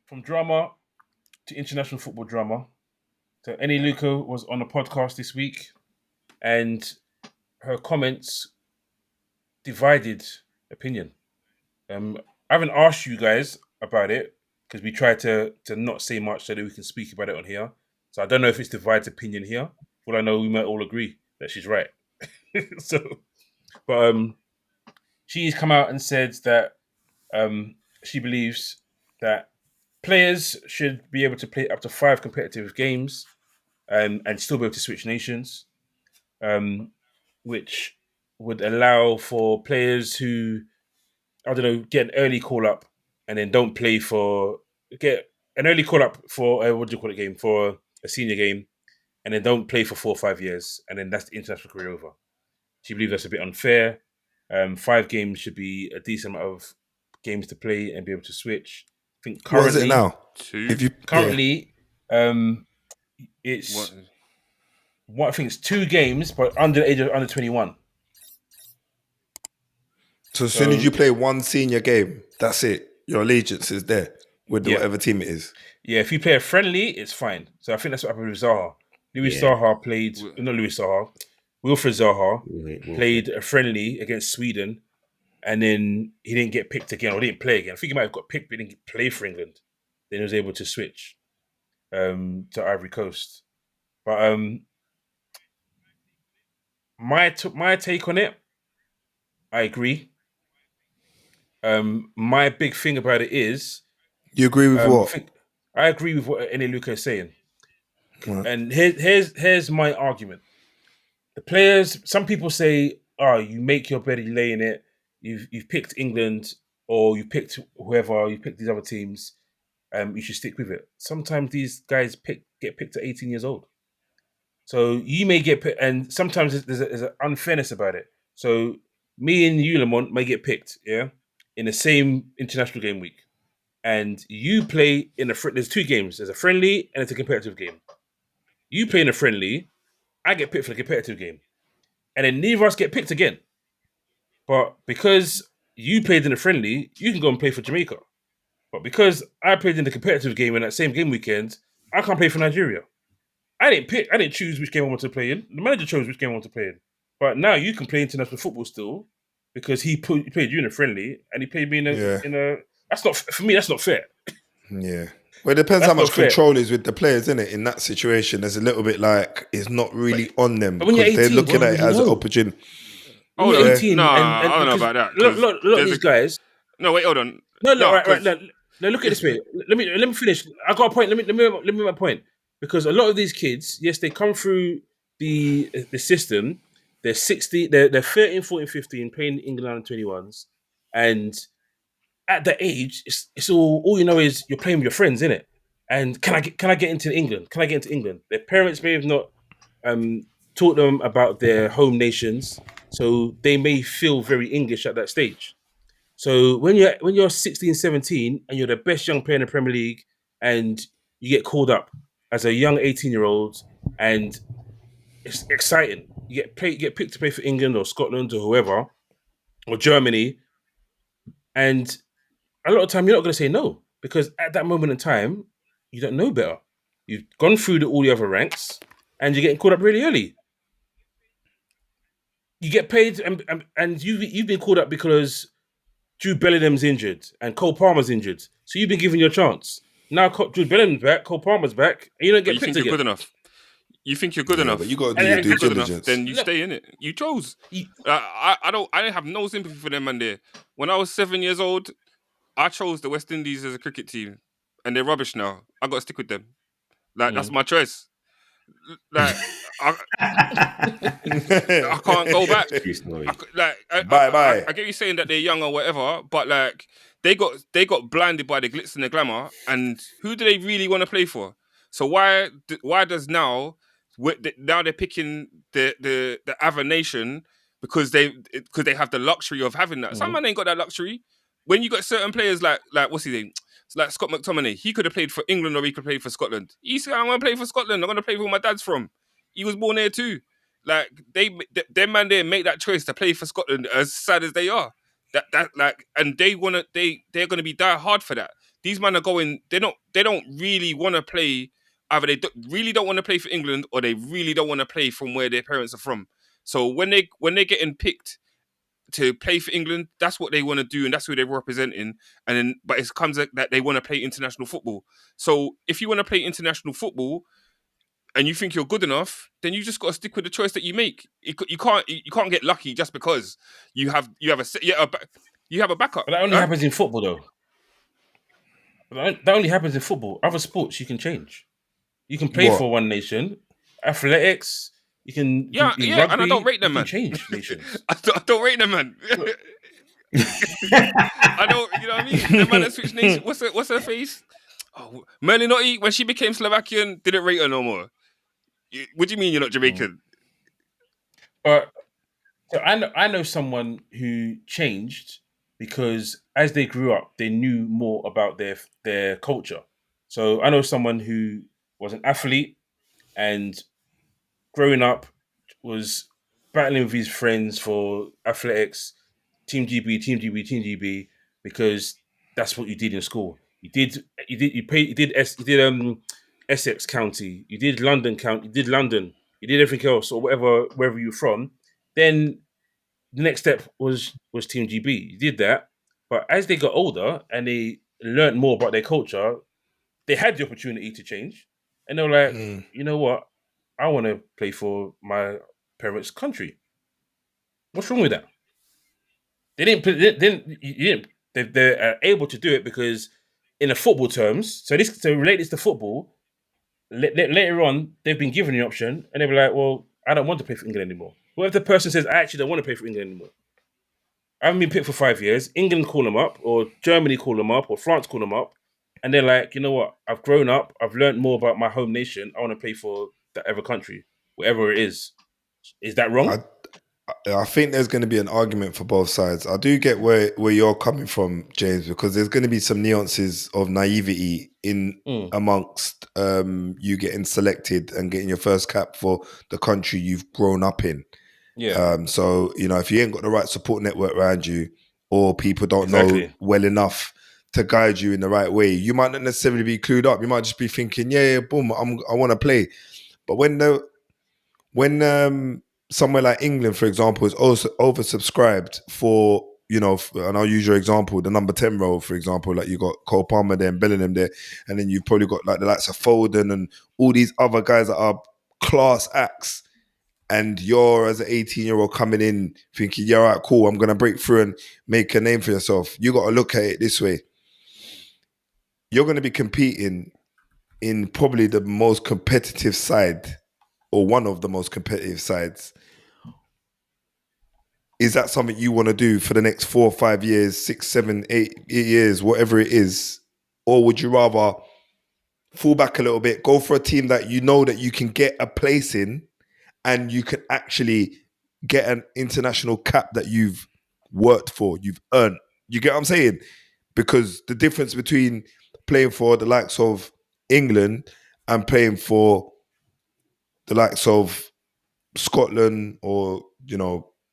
From drama to international football drama. So Eni Aluko was on a podcast this week, and her comments divided opinion. I haven't asked you guys about it because we try to not say much so that we can speak about it on here. So I don't know if it's divided opinion here. Well, I know we might all agree that she's right. so, but she's come out and said that she believes that players should be able to play up to 5 competitive games and still be able to switch nations, um, which would allow for players who, I don't know, get an early call up and then don't play for, get an early call up for, what do you call it, game, for a senior game, and then don't play for 4 or 5 years, and then that's the international career over. She believes that's a bit unfair. 5 games should be a decent amount of games to play and be able to switch. I think What is it currently, now? Two. currently, it's what I think it's 2 games, but under the age of under 21. So as soon as you play one senior game, that's it. Your allegiance is there with whatever team it is. Yeah, if you play a friendly, it's fine. So I think that's what happened with Zaha. Zaha played, not Louis Zaha, Wilfred Zaha played a friendly against Sweden, and then he didn't get picked again, or didn't play again. I think he might have got picked, but he didn't play for England. Then he was able to switch to Ivory Coast. But my take on it, I agree. My big thing about it is, you agree with what? I agree with what Eni Aluko is saying. Right. And here's my argument. The players, some people say, you make your bed, you lay in it. You've picked England, or you picked whoever, you picked these other teams. You should stick with it. Sometimes these guys get picked at 18 years old. So you may get picked, and sometimes there's an unfairness about it. So me and you, Lamont, may get picked, in the same international game week. And you play in there's 2 games. There's a friendly and it's a competitive game. You play in a friendly, I get picked for the competitive game. And then neither of us get picked again. But because you played in a friendly, you can go and play for Jamaica. But because I played in the competitive game in that same game weekend, I can't play for Nigeria. I didn't choose which game I want to play in. The manager chose which game I want to play in. But now you can play international football still because he played you in a friendly and he played me in a. That's not, for me, that's not fair. Yeah. Well, it depends how much control is with the players, isn't it? In that situation, there's a little bit like it's not really on them because they're looking at it as an opportunity. Oh, you're 18, I don't know about that. Look at these guys. No, wait, hold on. No, right. No, look at this way. Let me finish. I got a point. Let me make my point. Because a lot of these kids, yes, they come through the system. They're 60. They're 13, 14, 15, playing England under 21s, and at that age, it's all you know is you're playing with your friends, innit? And can I get into England? Can I get into England? Their parents may have not taught them about their home nations, so they may feel very English at that stage. So when you're 16, 17, and you're the best young player in the Premier League, and you get called up as a young 18-year-old, and it's exciting. You get picked to play for England or Scotland or whoever, or Germany, and a lot of time you're not going to say no because at that moment in time you don't know better. You've gone through all the other ranks and you're getting called up really early. You get paid and you've been called up because Jude Bellingham's injured and Cole Palmer's injured, so you've been given your chance. Now Jude Bellingham's back, Cole Palmer's back, and you don't get picked again. You're good enough. You think you're good enough, but you got to do your due diligence. Then you stay in it. You chose. I didn't have no sympathy for them, man. There, when I was 7 years old, I chose the West Indies as a cricket team, and they're rubbish now. I got to stick with them. That's my choice. I can't go back. Bye. I get you saying that they're young or whatever, but like they got blinded by the glitz and the glamour. And who do they really want to play for? So why does now they're picking the other nation because they have the luxury of having that. Some man ain't got that luxury. When you got certain players like what's his name? Like Scott McTominay, he could have played for England or he could play for Scotland. He said, "I'm going to play for Scotland. I'm going to play where my dad's from." He was born there too. Like them man there make that choice to play for Scotland, as sad as they are. And they're going to be die hard for that. these men are going. They don't really want to play. Either they really don't want to play for England, or they really don't want to play from where their parents are from. So when they're getting picked to play for England, that's what they want to do, and that's who they're representing. And then, but it comes that they want to play international football. So if you want to play international football and you think you're good enough, then you just got to stick with the choice that you make. You can't get lucky just because you have a backup. But that only happens in football, though. That only happens in football. Other sports you can change. You can play for one nation. Athletics, you can rugby, and I don't rate them, man. Change nations. I don't rate them, man. I don't, you know what I mean? The man that switched nation. What's her face? Oh, Merlinotti, when she became Slovakian, didn't rate her no more. What do you mean you're not Jamaican? But so I know someone who changed because as they grew up, they knew more about their culture. So I know someone who was an athlete and growing up was battling with his friends for athletics, Team GB, because that's what you did in school. You did Essex County, you did London County, you did London, you did everything else or wherever you're from. Then the next step was Team GB. You did that, but as they got older and they learned more about their culture, they had the opportunity to change, and they were like, you know what, I want to play for my parents' country. What's wrong with that? They're able to do it because in the football terms, so relate this to football, later on, they've been given the option and they'll be like, well, I don't want to play for England anymore. What if the person says, I actually don't want to play for England anymore? I haven't been picked for 5 years. England call them up, or Germany call them up, or France call them up, and they're like, you know what? I've grown up. I've learned more about my home nation. I want to play for that other country, wherever it is. Is that wrong? I think there's going to be an argument for both sides. I do get where you're coming from, James, because there's going to be some nuances of naivety in amongst you getting selected and getting your first cap for the country you've grown up in. Yeah. So, if you ain't got the right support network around you, or people don't know well enough to guide you in the right way, you might not necessarily be clued up. You might just be thinking, boom, I want to play. But when somewhere like England, for example, is also oversubscribed for, and I'll use your example, the number 10 role, for example, like you got Cole Palmer there and Bellingham there, and then you've probably got like the likes of Foden and all these other guys that are class acts, and you're as an 18-year-old coming in thinking, yeah, all right, cool, I'm going to break through and make a name for yourself. You got to look at it this way. You're going to be competing in probably the most competitive side, or one of the most competitive sides. Is that something you want to do for the next 4 or 5 years, 6, 7, 8 years, whatever it is? Or would you rather fall back a little bit, go for a team that you know that you can get a place in and you can actually get an international cap that you've worked for, you've earned? You get what I'm saying? Because the difference between playing for the likes of England and playing for the likes of Scotland or,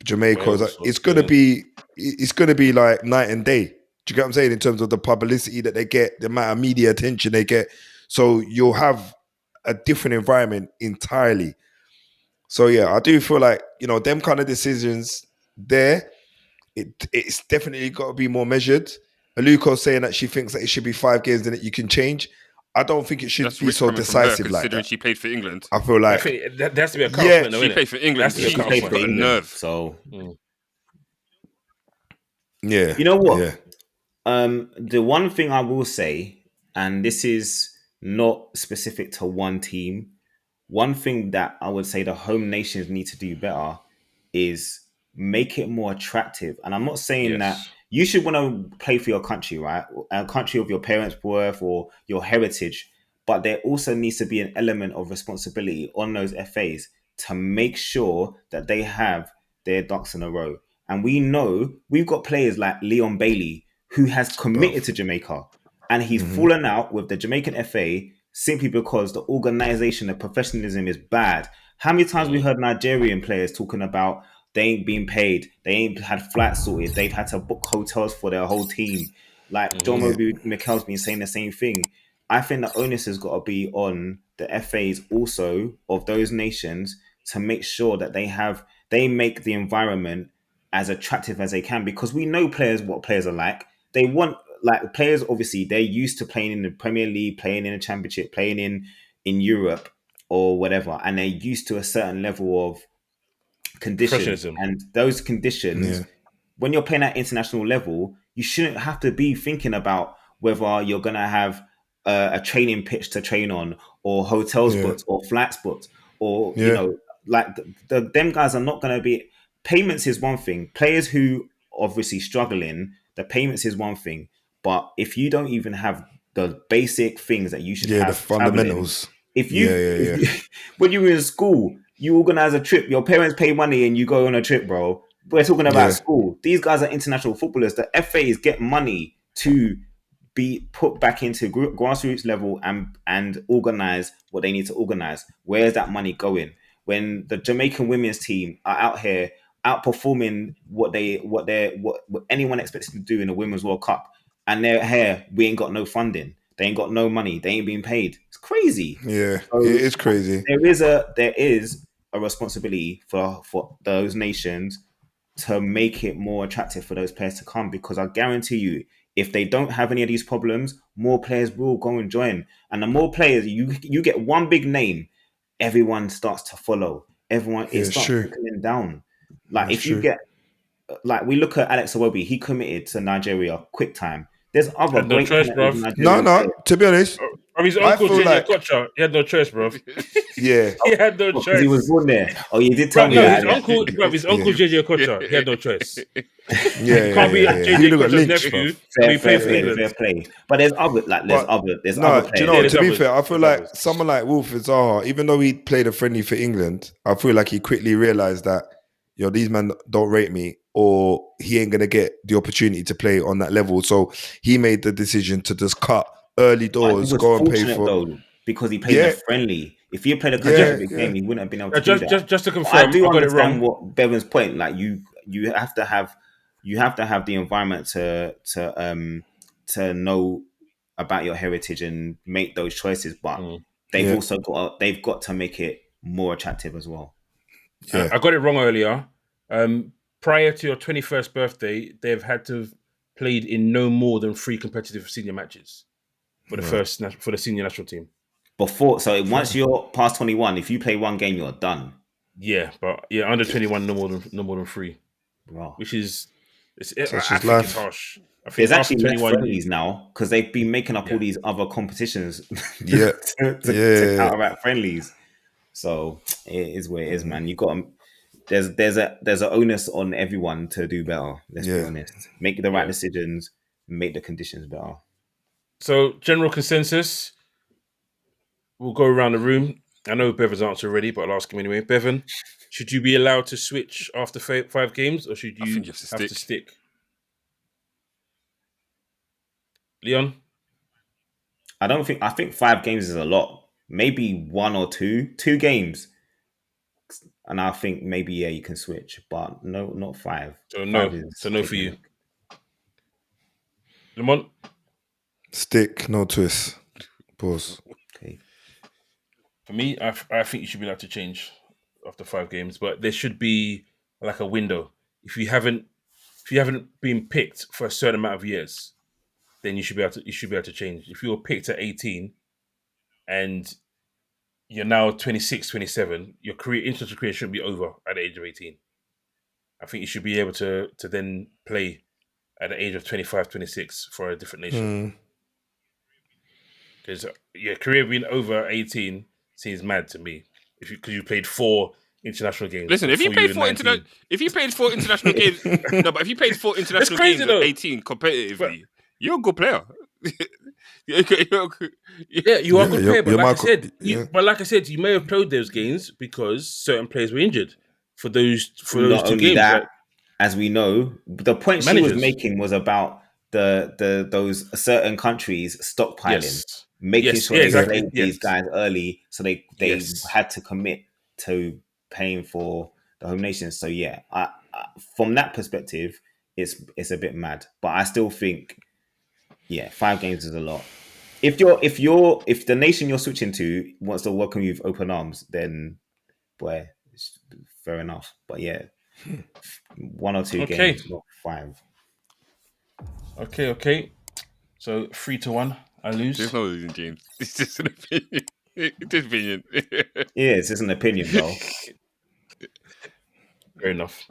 Jamaica, Wales, it's going to be like night and day. Do you get what I'm saying? In terms of the publicity that they get, the amount of media attention they get. So you'll have a different environment entirely. So yeah, I do feel like, them kind of decisions there, it's definitely got to be more measured. Aluko saying that she thinks that it should be 5 games and that you can change. I don't think it should be so decisive like that. Considering she played for England. I feel like that has to be a cut. She played for England. She played for England. Nerve. So yeah. You know what? Yeah. The one thing I will say, and this is not specific to one team, one thing that I would say the home nations need to do better is make it more attractive. And I'm not saying that you should want to play for your country, right? A country of your parents' birth or your heritage. But there also needs to be an element of responsibility on those FAs to make sure that they have their ducks in a row. And we know we've got players like Leon Bailey, who has committed to Jamaica, and he's fallen out with the Jamaican FA simply because the organization, the professionalism is bad. How many times we heard Nigerian players talking about they ain't being paid, they ain't had flights sorted, they've had to book hotels for their whole team. Like John Moby Mikel's been saying the same thing. I think the onus has got to be on the FAs also of those nations to make sure that they make the environment as attractive as they can, because we know what players are like. They want, like, players, obviously they're used to playing in the Premier League, playing in the Championship, playing in Europe or whatever, and they're used to a certain level of conditions, Professionalism. and those conditions, Yeah. when you're playing at international level, you shouldn't have to be thinking about whether you're going to have a training pitch to train on, or hotels Yeah. booked, or flights booked, or Yeah. like them guys are not going to be. Payments is one thing. Players who obviously struggling, the payments is one thing. But if you don't even have the basic things that you should Yeah. The have traveling, fundamentals. if Yeah. you, Yeah. if Yeah. you when you were in school, you organize a trip, your parents pay money and you go on a trip, bro. We're talking about Yeah. school. These guys are international footballers. The FAs get money to be put back into grassroots level and organize what they need to organize. Where's that money going? When the Jamaican women's team are out here outperforming what anyone expects to do in the Women's World Cup, and they're here, we ain't got no funding. They ain't got no money. They ain't being paid. It's crazy. Yeah. It So is crazy. there is a responsibility for those nations to make it more attractive for those players to come, because I guarantee you, if they don't have any of these problems, more players will go and join. And the more players you get, one big name, everyone starts to follow. It Yeah. It's starts true. trickling down. Like, It's if you true. get, like, we look at Alex Iwobi, he committed to Nigeria quick time. There's other Had no great choice, talented bruv. No. Nigerian No. players. To be honest, From his I uncle feel JJ like Kocha, he had no choice, bruv. yeah. He had no Because he was choice. born there. Oh, you did tell Bruv, me no, Yeah. that, his Alex. uncle, bruv, his Yeah. uncle JJ Kocha, he had no choice. Yeah. You Yeah. can't be Yeah. Yeah. He would JJ have got Kocha's lynched, bruv. nephew and be playing for Yeah. England. Fair play. But But there's other no, do you players. know? Yeah, To there's be others. fair, I feel There's like others. someone like Wilfred Zaha, even though he played a friendly for England, I feel like he quickly realised that these men don't rate me, or he ain't gonna get the opportunity to play on that level. So he made the decision to just cut early But he doors, was go and pay fortunate for. though, because he played in a Yeah, friendly. If he had played a yeah, competitive yeah, game, he wouldn't have been able to do Just, that. just, just to But I confirm, do I got it understand wrong. what Bevan's point. Like, you have to have the environment to know about your heritage and make those choices. But Mm. they've yeah, also got to make it more attractive as well. yeah. I got it wrong earlier. Prior to your 21st birthday, they've had to have played in no more than 3 competitive senior matches for the Right. for the senior national team. Once you're past 21, if you play one game, you're done, Yeah, but yeah, under 21, no more than 3, bro. which is Such I is think it's life. harsh. I think There's after actually less 21, friendlies now because they've been making up all yeah, these other competitions Yeah, to yeah, counteract friendlies. So it is where it is, mm, man. You got to, there's an onus on everyone to do better. Let's be yeah. honest. Make the right yeah. decisions. Make the conditions better. So general consensus, we'll go around the room. I know Bevan's answer already, but I'll ask him anyway. Bevan, should you be allowed to switch after 5 games, or should I think you you have to have to stick. stick? Leon? I think 5 games is a lot. Maybe one or two games, and I think maybe you can switch, but no, not five. So Five no. So is no for taking you. it. Lamont? Stick, no twist. Pause. Okay. For me, I think you should be allowed to change after 5 games, but there should be like a window. If you haven't been picked for a certain amount of years, then you should be able to change. If you were picked at 18 and you're now 26, 27, your international career shouldn't be over at the age of 18. I think you should be able to then play at the age of 25, 26 for a different nation. Mm, Because your career being over 18 seems mad to me. Because you played 4 international games Listen, if you before you played were four 19. if you played 4 international games, no, but if you played 4 international crazy games at though. 18 But competitively, you're a good player. You're- yeah, you are a yeah, good player. But you're like I Michael. said, Yeah, you may have played those games because certain players were injured for those Not 2 only games. that, Like as we know, the point she was managers. making was about those certain countries stockpiling, Yes. making Yes. sure Yeah. they yeah, Exactly. played Yes. these guys early, so they Yes. had to commit to paying for the home nations. So yeah, from that perspective, it's a bit mad, but I still think Yeah, 5 games is a lot. If the nation you're switching to wants to welcome you with open arms, then boy, it's fair enough. But yeah, 1 or 2 Okay. games, not 5. Okay. So 3-1, I lose. There's no losing, James. It's just an opinion. It's just opinion. Yeah, it's just an opinion, bro. Fair enough.